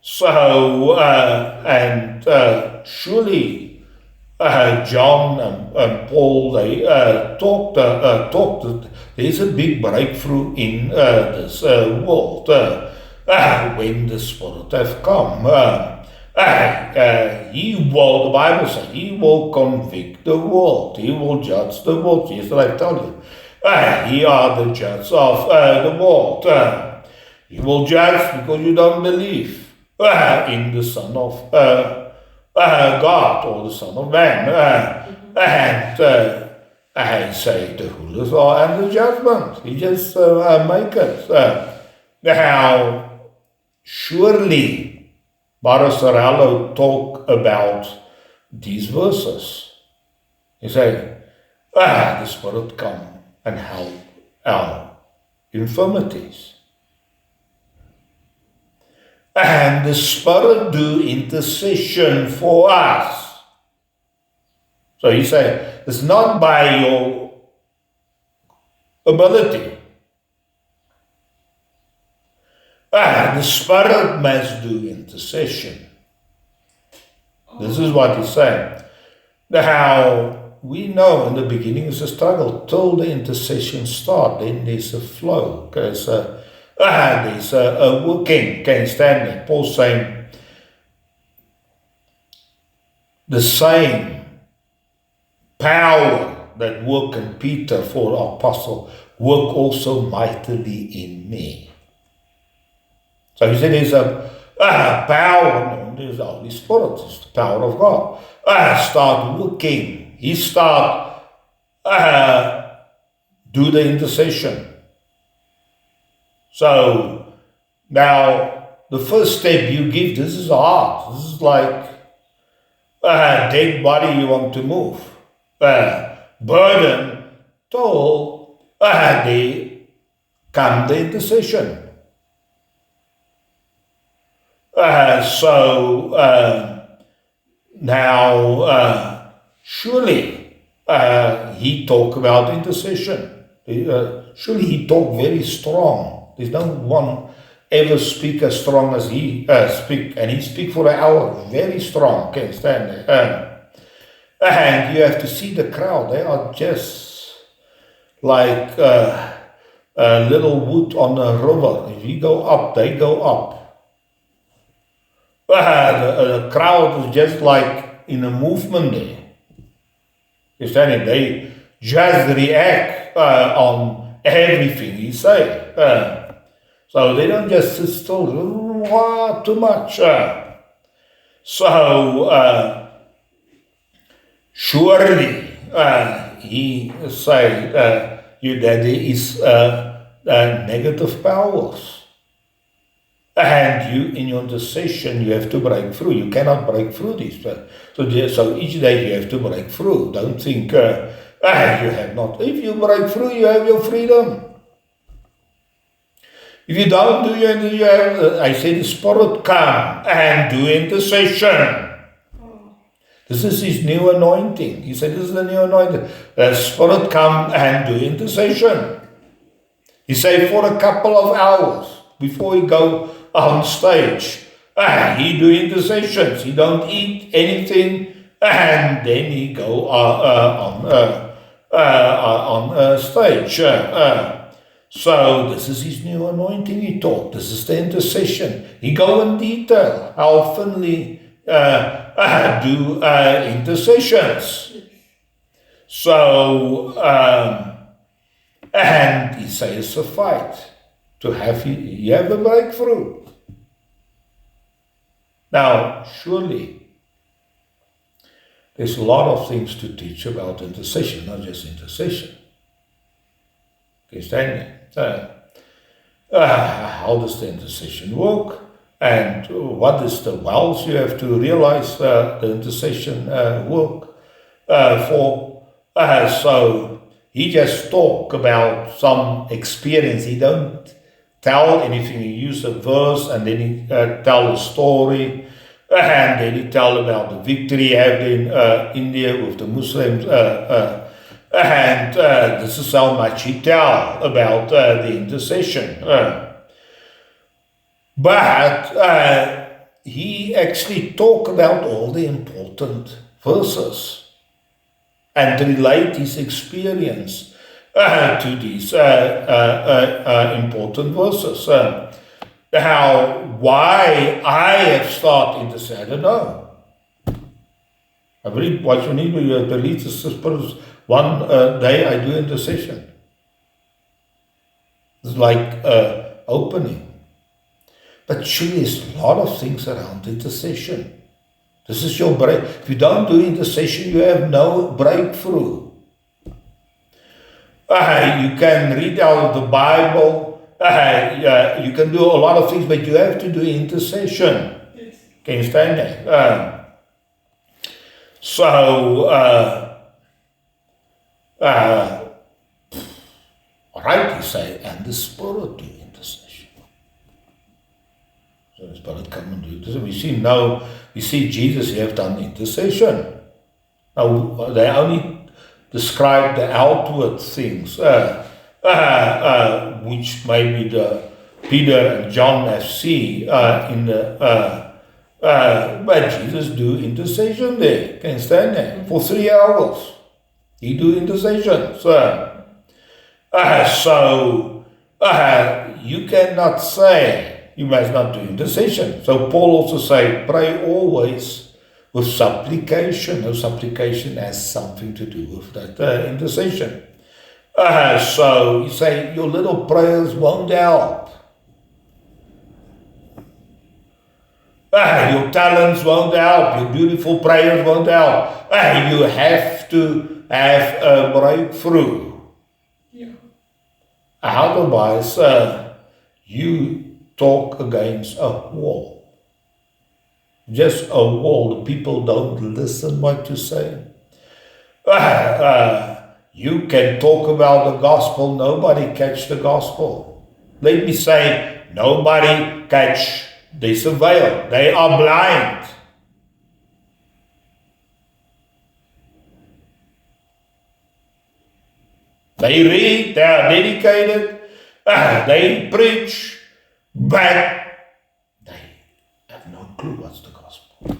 So, and surely John and Paul, they talked that there's a big breakthrough in this world when the Spirit have come. He will, the Bible says, he will convict the world. He will judge the world. Yes, I told you. He are the judge of the world. He will judge because you don't believe in the Son of God or the Son of Man. And I say the rulers are under judgment. He just make it. Now, surely Barosarello talk about these verses. He say, the Spirit come and help our infirmities. And the Spirit do intercession for us. So he say, it's not by your ability. The Spirit must do intercession. This is what he's saying. How we know in the beginning is a struggle till the intercession start. Then there's a flow. There's a working. Can you stand there? Paul saying the same power that worked in Peter for the apostle work also mightily in me. So he said there's a power, there's the Holy Spirit, it's the power of God. Start working. He start do the intercession. So now the first step you give, this is hard. This is like a dead body you want to move. Burden till they come the intercession. Now, surely he talk about intercession. Surely he talk very strong. There's no one ever speak as strong as he speak, and he speak for an hour, very strong. Can you stand there? And you have to see the crowd. They are just like a little wood on a river. If you go up, they go up. The crowd is just like in a movement there. You stand there, they just react on everything he say. So they don't just sit still, too much. Surely he say that there is negative powers. And you, in your intercession, you have to break through. You cannot break through this. So each day you have to break through. Don't think you have not. If you break through, you have your freedom. If you don't do it, you have, I say the Spirit come and do intercession. This is his new anointing. He said, this is the new anointing. The Spirit come and do intercession. He said, for a couple of hours before he go on stage, he do intercessions. He don't eat anything, and then he go on stage. So this is his new anointing. He taught. This is the intercession. He go in detail how Finley do intercessions. So and he says it's a fight to have you have a breakthrough. Now, surely there's a lot of things to teach about intercession, not just intercession. Okay, stand there. How does the intercession work? And what is the wells you have to realize the intercession work for? So he just talk about some experience. He don't tell anything. He use a verse and then he tell a story, and then he tell about the victory he had in India with the Muslims, and this is how much he tell about the intercession. But he actually talk about all the important verses and relate his experience to these important verses. Why I have started intercession, I don't know. I believe what you need, you have to lead the Spirit. One day I do intercession. It's like opening. But surely there's a lot of things around intercession. This is your break. If you don't do intercession, you have no breakthrough. You can read out the Bible. You can do a lot of things, but you have to do intercession. Yes. Can you stand there? Right, you say, and the Spirit do intercession. So the Spirit come and do intercession. We see Jesus, he have done intercession. Now, they only describe the outward things, which maybe Peter and John have seen but Jesus do intercession there. Can you stand there? For 3 hours. He do intercession. You cannot say you must not do intercession. So Paul also say, pray always with supplication. No, supplication has something to do with that intercession. So you say your little prayers won't help. Your talents won't help. Your beautiful prayers won't help. You have to have a breakthrough. Yeah. Otherwise, you talk against a wall. Just a wall. The people don't listen what you say. You can talk about the gospel. Nobody catch the gospel. Let me say, nobody catch this veil. They are blind. They read, they are dedicated, they preach, but they have no clue what's the gospel.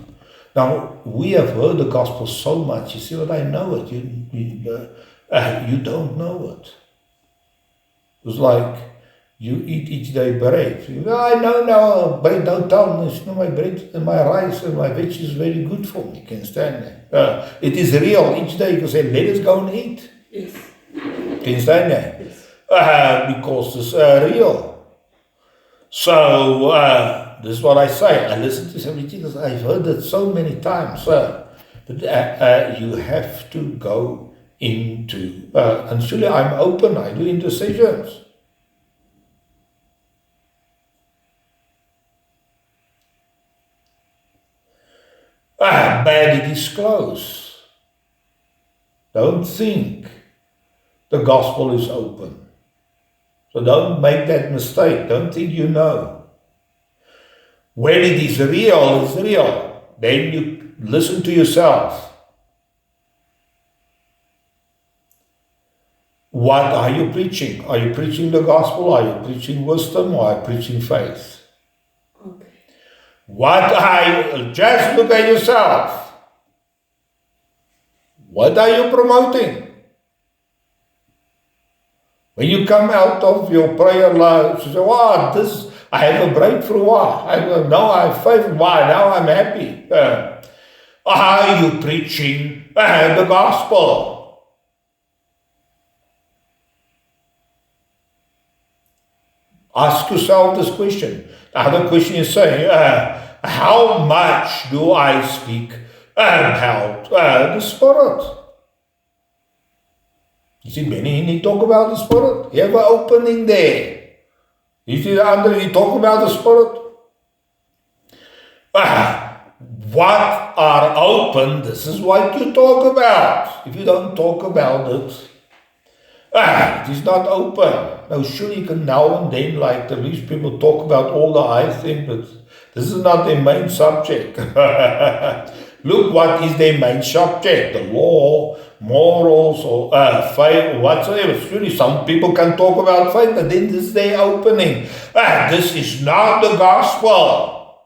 Now, we have heard the gospel so much, you see what I know it, you don't know it. It's like you eat each day bread. I know now, bread, don't tell me, my bread and my rice and my veg is very good for me, can stand there. It is real, each day you can say, let us go and eat. Yes. Can you stand there? Yes. Because it's real. So, this is what I say. I listen to some Jesus. I've heard it so many times. But you have to go into, and surely I'm open. I do intercessions. But it is close. Don't think the gospel is open. So don't make that mistake. Don't think you know. When it is real, it's real. Then you listen to yourself. What are you preaching? Are you preaching the gospel? Are you preaching wisdom? Or are you preaching faith? Okay. Just look at yourself. What are you promoting? When you come out of your prayer life, you say, wow, I have a breakthrough. Wow. Now I have faith. Wow, now I'm happy. Are you preaching the gospel? Ask yourself this question. The other question is saying, how much do I speak about the Spirit? You see, many need talk about the Spirit. You have an opening there. You see, you talk about the Spirit. What are open, this is what you talk about. If you don't talk about it, it is not open. Now, sure, you can now and then, like the rich people, talk about all the I think, but this is not their main subject. Look, what is their main subject? The law, morals, or faith, or whatsoever. Surely some people can talk about faith, but then this is their opening. This is not the gospel.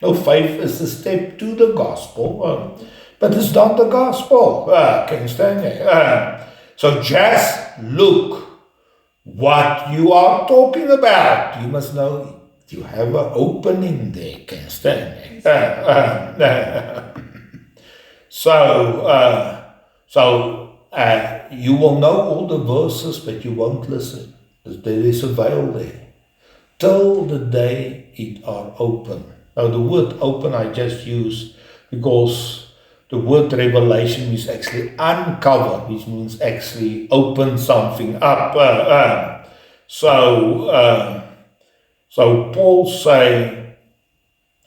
No, faith is a step to the gospel, but it's not the gospel. Can you stand there? So just look what you are talking about. You must know you have an opening there. Can you stand there? So you will know all the verses, but you won't listen. There is a veil there. Till the day it are open. Now the word open I just use because the word revelation is actually uncover, which means actually open something up. So Paul say,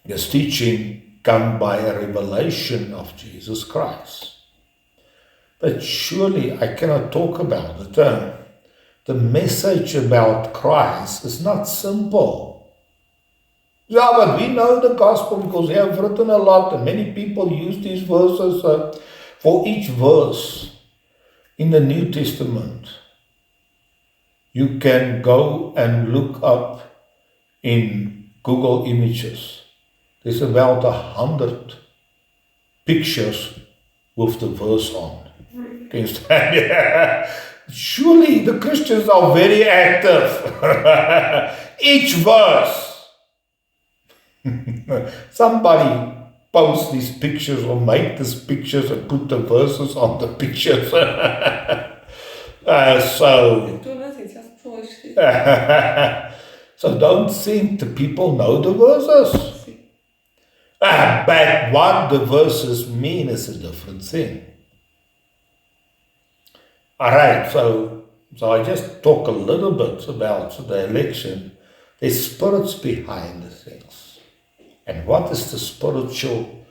This teaching come by a revelation of Jesus Christ. But surely I cannot talk about it. The message about Christ is not simple. Yeah, but we know the gospel because we have written a lot and many people use these verses. For each verse in the New Testament, you can go and look up in Google Images. There's about 100 pictures with the verse on. Can you stand it? Surely the Christians are very active. Each verse. Somebody post these pictures or make these pictures and put the verses on the pictures. Do nothing, just poetry. So don't think the people know the verses. But what the verses mean is a different thing. Alright, so I just talk a little bit about the election. There's spirits behind the things. And what is the spiritual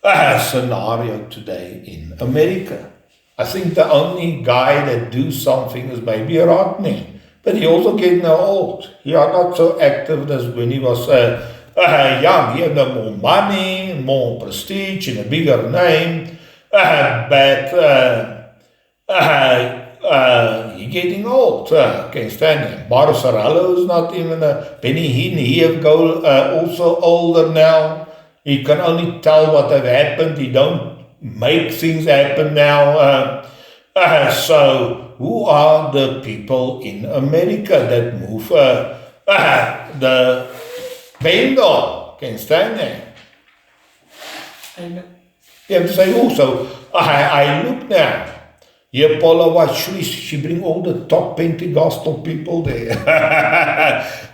scenario today in America? I think the only guy that do something is maybe Rodney. But he also getting old. He are not so active as when he was young. He had no more money, more prestige, and a bigger name. He getting old. Can't stand him. Barcelona is not even a Benny Hinn. He have go also older now. He can only tell what have happened. He don't make things happen now. So who are the people in America that move the pendulum? Can't stand there. Amen. You have to say, oh, so I look now. Here, Paula, what she bring all the top Pentecostal people there.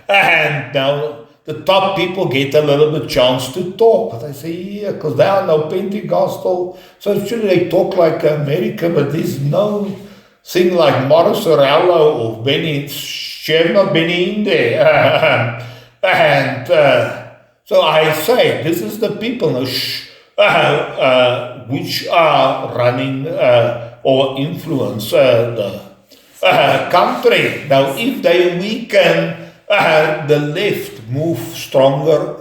And now the top people get a little bit chance to talk. But I say, yeah, because they are no Pentecostal. So actually they talk like America, but there's no thing like Morris Orello or Benny, not Benny in there. And so I say, this is the people now, which are running or influence the country. Now, if they weaken, the left move stronger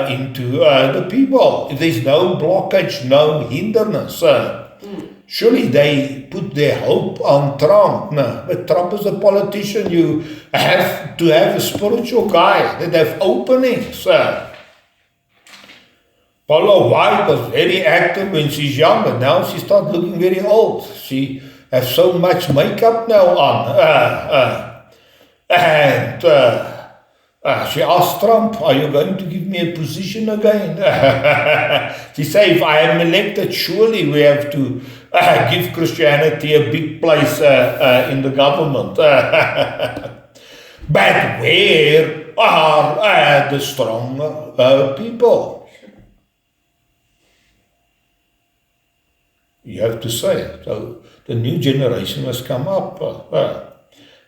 into the people. If there's no blockage, no hindrance, surely they put their hope on Trump. No, but Trump is a politician. You have to have a spiritual guy that have openings. Paula White was very active when she's young, but now she starts looking very old. She has so much makeup now on. And she asked Trump, are you going to give me a position again? She said, if I am elected, surely we have to give Christianity a big place in the government. But where are the strong people? You have to say it. So the new generation must come up.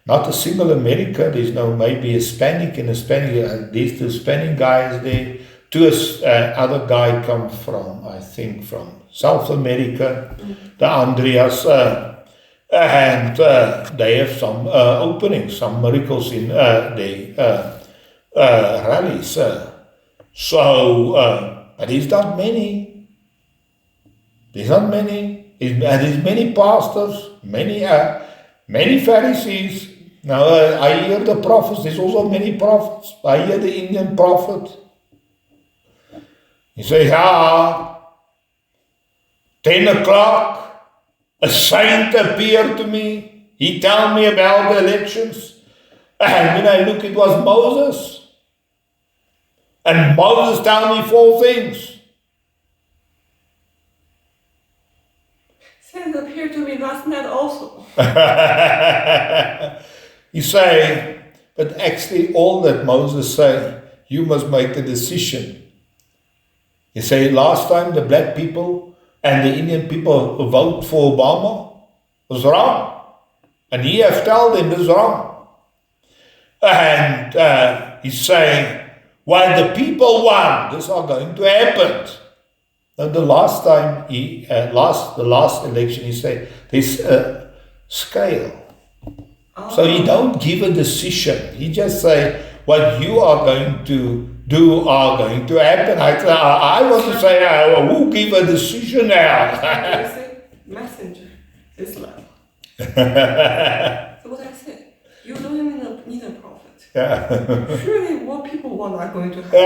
Not a single America. There's no maybe Hispanic and Hispanic. These two Hispanic guys there. Two other guy come from, I think, from South America. The Andreas. And they have some openings, some miracles in their rallies. But there's not many. There's not many. There's many pastors, many Pharisees. Now I hear the prophets. There's also many prophets. I hear the Indian prophet. He says, 10 o'clock, a saint appeared to me. He told me about the elections. And when I look, it was Moses. And Moses told me 4 things. Saint appeared to me last night also. You say, but actually all that Moses say, you must make the decision. You say, last time the black people and the Indian people vote for Obama was wrong. And he has told them it's wrong. And he's saying, what the people want, this are going to happen. And the last time the last election, he said, there's a scale. So he don't give a decision. He just say, what you are going to do are going to happen. I want to say, who give a decision now? Messenger is love. So what I said, you don't even need a prophet. Yeah. Surely what people want are going to happen.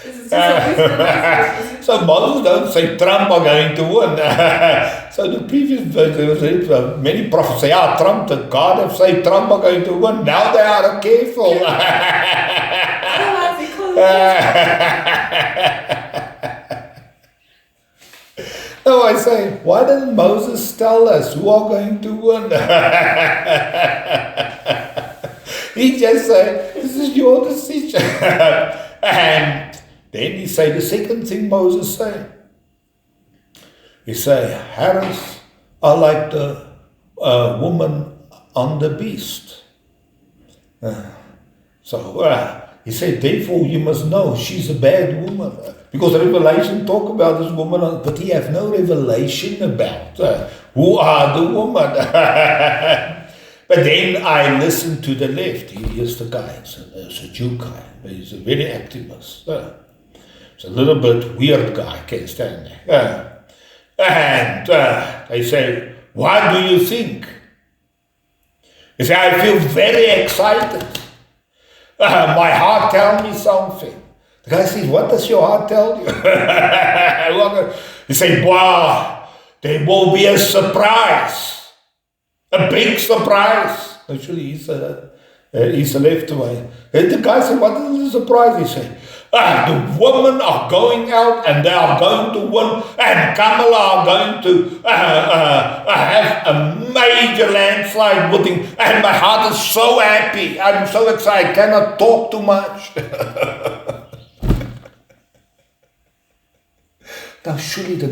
This is just a business. So Moses don't say Trump are going to win. So the previous verse, many prophets say, Trump, the God have said Trump are going to win. Now they are careful. Otherwise they call it No, I say, why didn't Moses tell us who are going to win? He just said, this is your decision. And then he say the second thing Moses said. He say, Harris are like the woman on the beast. He said, therefore you must know she's a bad woman. Because Revelation talk about this woman, but he have no revelation about who are the woman. But then I listened to the left. He is the guy. It's a Jew guy. But he's a very activist. It's a little bit weird guy. I can't stand that. And they say, what do you think? He said, I feel very excited. My heart tells me something. The guy says, what does your heart tell you? He said, wow, there will be a surprise. A big surprise. Actually, he's a left way. And the guy said, what is the surprise? He said, the women are going out and they are going to win, and Kamala are going to have a major landslide winning, and my heart is so happy. I'm so excited. I cannot talk too much. Now surely the